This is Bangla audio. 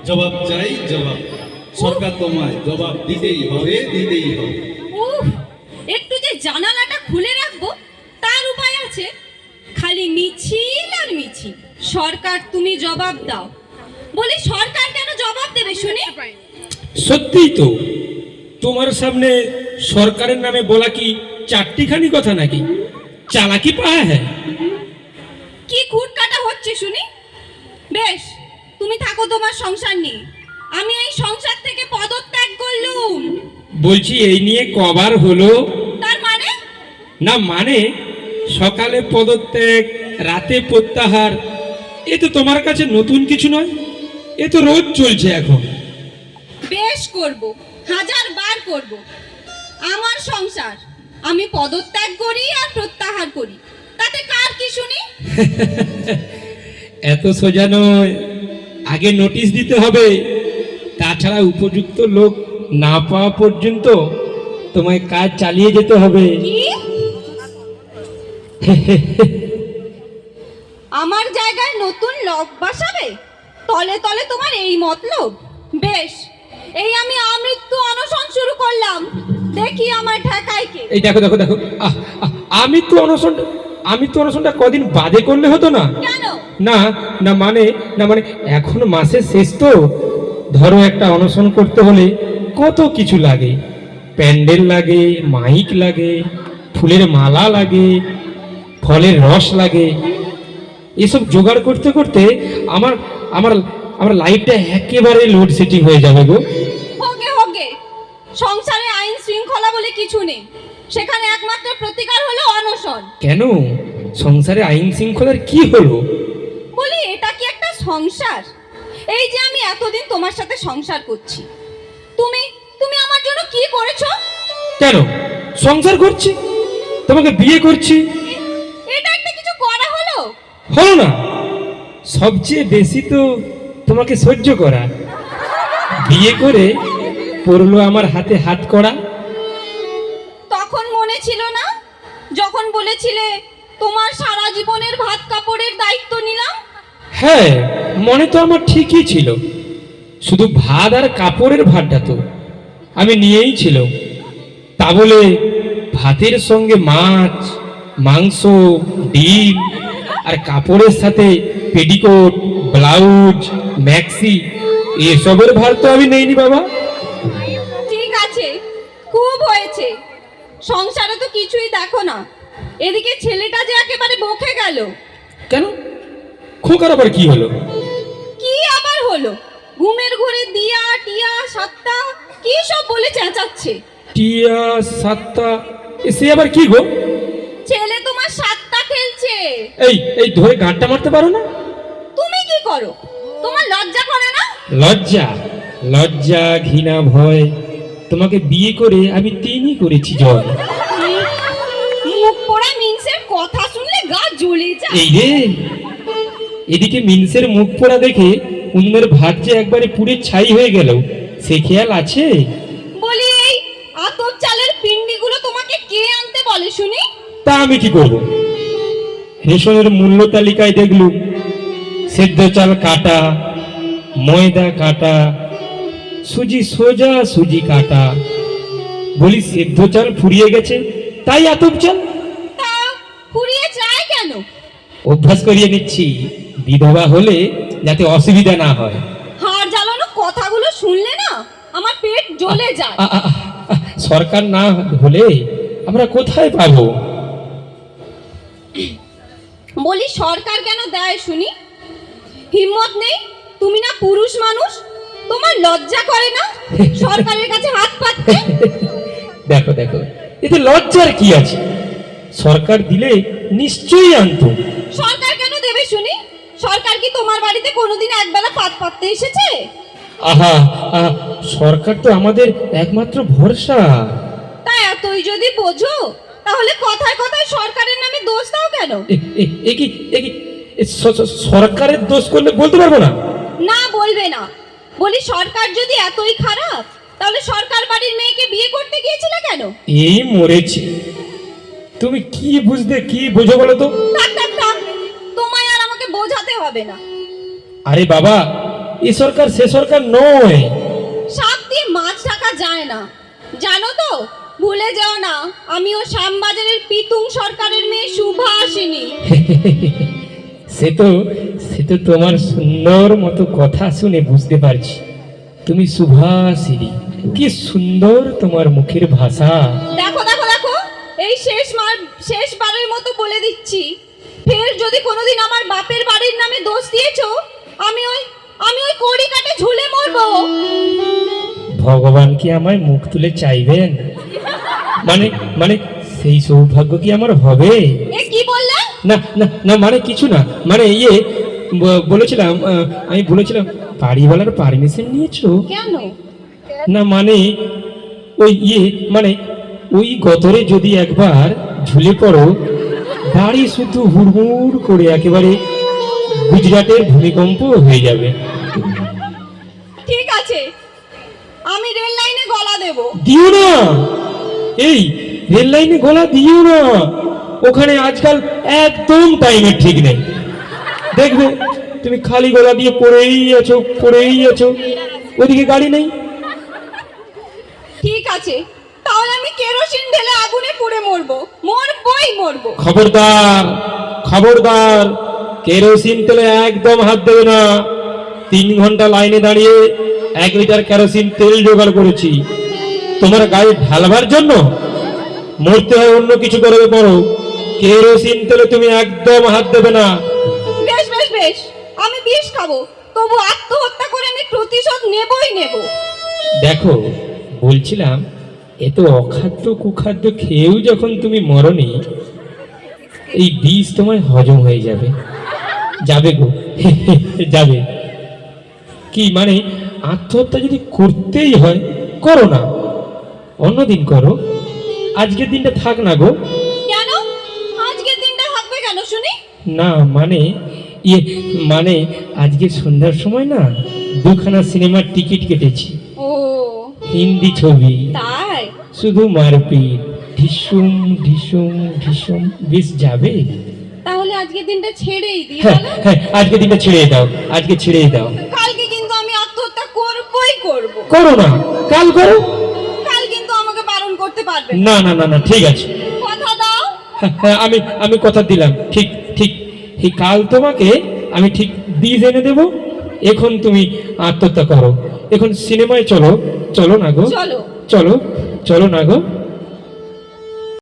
জবাব চাই, জবাব। সরকার তোমায় জবাব দিতেই হবে, দিতেই হবে। উফ, একটু যে জানালাটা খুলে রাখবো তার উপায় আছে? খালি মিছিল আর মিছিল। সরকার তুমি জবাব দাও। বলি সরকার কেন জবাব দেবে শুনি? সত্যিই তো, তোমার সামনে সরকারের নামে বলা কি চারটিখানি কথা নাকি? চালাকি পায়া হ্যাঁ। কি খুঁট কাটা হচ্ছে শুনি? বেশ, তুমি থাকো তোমার সংসার নিয়ে, আমি এই সংসার থেকে পদত্যাগ করলুম। বলছি এই নিয়ে কবার হলো? তার মানে? না মানে সকালে পদত্যাগ, রাতে প্রত্যাহার, এ তো তোমার কাছে নতুন কিছু নয়, এ তো রোজ চলছে এখন। বেশ করব, হাজার বার করব। আমার সংসার, আমি পদত্যাগ করি আর প্রত্যাহার করি, তাতে কার কি শুনি? এত সোজা নয়, আগে নোটিশ দিতে হবে। তাছাড়া উপযুক্ত লোক না পাওয়া পর্যন্ত তোমায় কাজ চালিয়ে যেতে হবে। কি? আমার জায়গায় নতুন লোক বসাবে? তলে তলে তোমার এই মতলব? বেশ, এই আমি আমৃত্যু অনশন শুরু করলাম, দেখি আমার ঠেকায় কে। এই দেখো দেখো দেখো, আমি তো অনশনটা কদিন বাদে করলে হতো না? কেন? না না মানে এখন মাসের শেষ তো, ধরো একটা অনশন করতে হলে কত কিছু লাগে। প্যান্ডেল লাগে, মাইক লাগে, ফুলের মালা লাগে, ফলের রস লাগে। এসব জোগাড় করতে করতে আমার আমার আমার লাইফটা একেবারে লোডশেডিং হয়ে যাবে গো। হোগে হোগে, সংসারে আইন শৃঙ্খলা বলে কিছু নেই, সেখানে একমাত্র প্রতিকার হলো অনশন। কেন, সংসারে আইন শৃঙ্খলার কি হলো? বলি এটা কি একটা সংসার? এই যে আমি এতদিন তোমার সাথে সংসার করছি, তুমি তুমি আমার জন্য কি করেছো? কেন সংসার করছি, তোমাকে বিয়ে করছি, এটা একটা কিছু করা হলো? হলো না? সবচেয়ে বেশি তো তোমাকে সহ্য করা। বিয়ে করে পড়লো আমার হাতে হাত করা। তখন মনে ছিল না যখন বলেছিলে তোমার সারা জীবনের ভাত কাপড়ের দায়িত্ব নিলাম? হ্যাঁ, মনে তো আমার ঠিকই ছিল, শুধু ভাত আর কাপড়ের ভাতটা তো আমি নিয়েই ছিল। তা বলে ভাতের সঙ্গে মাছ, মাংস, ডিম আর কাপড়ের সাথে পেটিকোট, ব্লাউজ, ম্যাক্সি, এসবের ভার তো আমি নেইনি বাবা। ঠিক আছে, খুব হয়েছে। সংসারে তো কিছুই দেখো না, এদিকে ছেলেটা যে একেবারে বকে গেল। কেন, খোকার আবার কি হলো? কি আবার হলো? ঘুমের ঘরে দিয়া টিয়া সাতটা কি সব বলে চেঁচাচ্ছে। টিয়া সাতটা, সে আবার কি গো? ছেলে তোমার সাতটা খেলছে। এই ধরে গাঁটটা মারতে পারো না? তুমি কি করো? তোমার লজ্জা করে না? লজ্জা, লজ্জা, ঘৃণা, ভয়, তোমাকে বিয়ে করে আমি তিনই করেছি জয়। মুখ পোড়া মিনসের কথা শুনলে গা জ্বলে যায়। এই রে, এদিকে মিনসের মুখ পোড়া দেখে অন্যের ভাত যে একবারে পুড়ে ছাই হয়ে গেল, সে খেয়াল আছে? বলি এই আতপ চালের পিন্ডিগুলো তোমাকে কে আনতে বলে শুনি? তা আমি কি করব? রেশনের মূল্য তালিকায় দেখলুম সেদ্ধ চাল কাটা, ময়দা কাটা, সুজি সোজা সুজি কাটা। বলি সেদ্ধ চাল ফুরিয়ে গেছে তাই আতপ চাল? তা ফুরিয়ে যায় কেন? অভ্যাস করিয়ে নিচ্ছি, বিধবা হলে যাতে অসুবিধা না হয়। হাড় জ্বালানো কথাগুলো শুনলে না আমার পেট জ্বলে যায়। সরকার না হলে আমরা কোথায় পাবো? বলি সরকার কেন দেয় শুনি? হিম্মত নেই? তুমি না পুরুষ মানুষ, তোমার লজ্জা করে না সরকারের কাছে হাত পাততে? দেখো দেখো, এতে লজ্জার কি আছে? সরকার দিলে নিশ্চয়ই আনতো। সরকার কেন দেবে শুনি? সরকার কি তোমার বাড়িতে কোনোদিন একবেলা পাত পাততে এসেছে? আহা, সরকার তো আমাদের একমাত্র ভরসা। তা এতই যদি বোঝো তাহলে কথায় কথায় সরকারের নামে দোষ দাও কেন? সরকারের দোষ করলে বলতে পারবো না? না বলবে না। বলি সরকার যদি এতই খারাপ তাহলে সরকার বাড়ির মেয়েকে বিয়ে করতে গিয়েছিলে কেন? এই মরেছি, তুমি কি বুঝতে কি বোঝো বলো তো? থাক থাক থাক, তোমায় আর আমাকে বোঝাতে হবে না। আরে বাবা, এ সরকার সে সরকার নয়। সাপ দিয়ে মাছ ঢাকা যায় না, জানো তো? ভুলে যাও না, আমিও শ্যামবাজারের পিতুং সরকারের মেয়ে সুভাষিনী। সে তো তোমার সুন্দর মতো কথা শুনে বুঝতে পারছি তুমি সুভাষিনী। কি সুন্দর তোমার মুখের ভাষা। দেখো দেখো দেখো, এই শেষবারের মতো বলে দিচ্ছি, ফের যদি কোনোদিন আমার বাপের বাড়ির নামে দোষ দিয়েছো, আমি ওই কড়ি কাটে ঝুলে মরবো। ভগবান কি আমায় মুখ তুলে চাইবেন? মানে মানে সেই সৌভাগ্য কি আমার হবে? এ কি বললে? না না না, মানে কিছু না, মানে বলেছিলাম, আমি বলেছিলাম বাড়িওয়ালার পারমিশন নিয়েছো? কেন? না মানে ওই মানে ওই গতরে যদি একবার ঝুলে পড়ো, বাড়ি শুধু হুড়মুড় করে একেবারে গুজরাটের ভূমিকম্প হয়ে যাবে। ঠিক আছে, আমি রেল লাইনে গলা দেব। দিও না, এই রেল লাইনে গলা দিও না, ওখানে আজকাল একদম টাইমের ঠিক নেই। দেখবে তুমি খালি গলা দিয়ে পড়েই আছো, ওদিকে গাড়ি নেই। ঠিক আছে, তাহলে আমি কেরোসিন ঢেলে আগুনে পুড়ে মরবো, মরবো। খবরদার, কেরোসিন তেলে একদম হাত দেবে না। 3 ঘন্টা লাইনে দাঁড়িয়ে 1 লিটার কেরোসিন তেল জোগাড় করেছি তোমার গায়ে ঢালবার জন্য। মরতে হয় অন্য কিছু করে পড়ো, কেরোসিন তেলে তুমি একদম হাত দেবে না। বেশ, আমি বিষ খাবো, তবু আত্মহত্যা করে আমি প্রতিশোধ নেবই নেব। দেখো, বলছিলাম এত অখাদ্য কুখাদ্য খেয়েও যখন তুমি মরনি, এই বিষ তোমায় হজম হয়ে যাবে গো। যাবে কি, মানে আত্মহত্যা যদি করতেই হয় করো না, অন্যদিন করো, আজকের দিনটা থাক না গো। কেন আজকের দিনটা থাকবে কেন শুনি? না মানে আজকে সন্ধ্যার সময় না 2খানা সিনেমার টিকিট কেটেছি, ও হিন্দি ছবি, তাই? শুধু মারপিট, ঢিসুম, বেশ যাবে। তাহলে আজকের দিনটা ছেড়েই দিই। হ্যাঁ বলো? হ্যাঁ, আজকে দিনটা ছেড়ে দাও, কালকে কিন্তু আমি আত্মহত্যা করবই করব। করো না, কাল করো। কাল কিন্তু আমাকে বারণ করতে পারবে না না না না, ঠিক আছে, কথা দাও। হ্যাঁ, আমি কথা দিলাম, ঠিক এই কাল তোমাকে আমি ঠিক বীজ এনে দেবো। এখন তুমি আত্মহত্যা করো, এখন সিনেমায় চলো না গো, চলো চলো না গো।